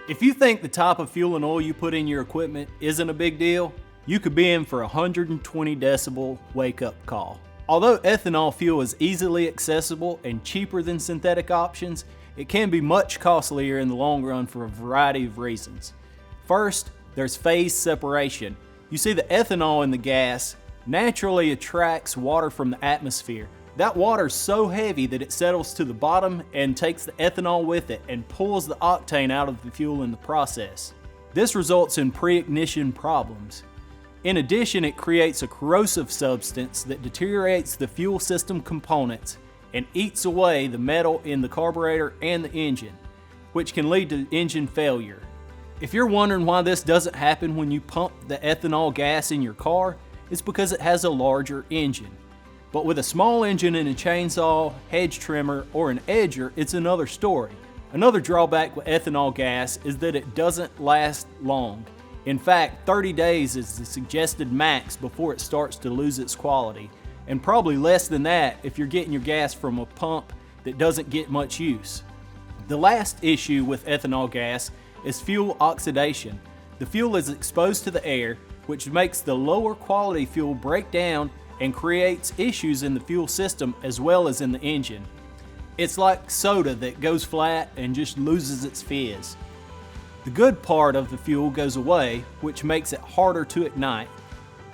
If you think the type of fuel and oil you put in your equipment isn't a big deal, you could be in for a 120 decibel wake-up call. Although ethanol fuel is easily accessible and cheaper than synthetic options, it can be much costlier in the long run for a variety of reasons. First, there's phase separation. You see, the ethanol in the gas naturally attracts water from the atmosphere. That water is so heavy that it settles to the bottom and takes the ethanol with it and pulls the octane out of the fuel in the process. This results in pre-ignition problems. In addition, it creates a corrosive substance that deteriorates the fuel system components and eats away the metal in the carburetor and the engine, which can lead to engine failure. If you're wondering why this doesn't happen when you pump the ethanol gas in your car, it's because it has a larger engine. But with a small engine and a chainsaw, hedge trimmer, or an edger, it's another story. Another drawback with ethanol gas is that it doesn't last long. In fact, 30 days is the suggested max before it starts to lose its quality, and probably less than that if you're getting your gas from a pump that doesn't get much use. The last issue with ethanol gas is fuel oxidation. The fuel is exposed to the air, which makes the lower quality fuel break down and creates issues in the fuel system as well as in the engine. It's like soda that goes flat and just loses its fizz. The good part of the fuel goes away, which makes it harder to ignite.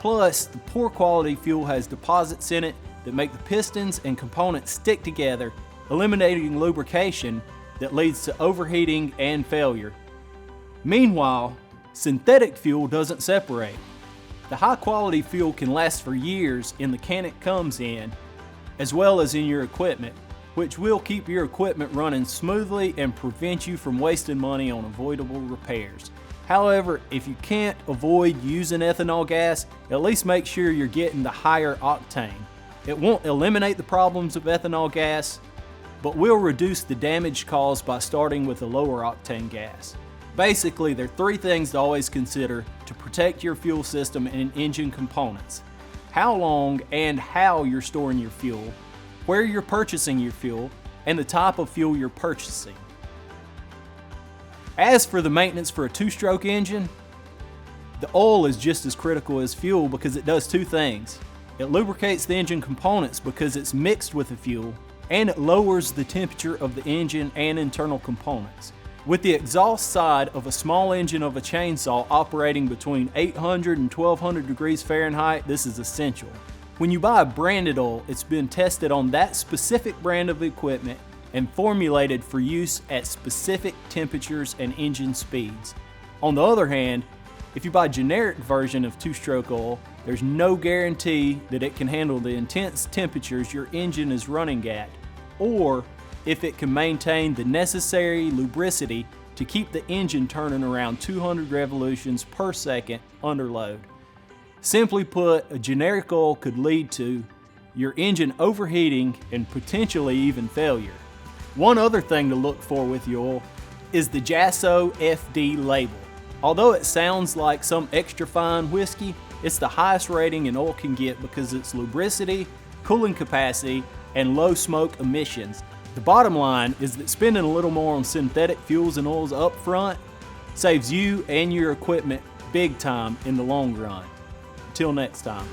Plus, the poor quality fuel has deposits in it that make the pistons and components stick together, eliminating lubrication that leads to overheating and failure. Meanwhile, synthetic fuel doesn't separate. The high quality fuel can last for years in the can it comes in, as well as in your equipment, which will keep your equipment running smoothly and prevent you from wasting money on avoidable repairs. However, if you can't avoid using ethanol gas, at least make sure you're getting the higher octane. It won't eliminate the problems of ethanol gas, but will reduce the damage caused by starting with a lower octane gas. Basically, there are three things to always consider to protect your fuel system and engine components: how long and how you're storing your fuel, where you're purchasing your fuel, and the type of fuel you're purchasing. As for the maintenance for a two-stroke engine, the oil is just as critical as fuel because it does two things. It lubricates the engine components because it's mixed with the fuel, and it lowers the temperature of the engine and internal components. With the exhaust side of a small engine of a chainsaw operating between 800 and 1200 degrees Fahrenheit, this is essential. When you buy a branded oil, it's been tested on that specific brand of equipment and formulated for use at specific temperatures and engine speeds. On the other hand, if you buy a generic version of two-stroke oil, there's no guarantee that it can handle the intense temperatures your engine is running at, or if it can maintain the necessary lubricity to keep the engine turning around 200 revolutions per second under load. Simply put, a generic oil could lead to your engine overheating and potentially even failure. One other thing to look for with your oil is the JASO FD label. Although it sounds like some extra fine whiskey, it's the highest rating an oil can get because its lubricity, cooling capacity, and low smoke emissions. The bottom line is that spending a little more on synthetic fuels and oils up front saves you and your equipment big time in the long run. Until next time.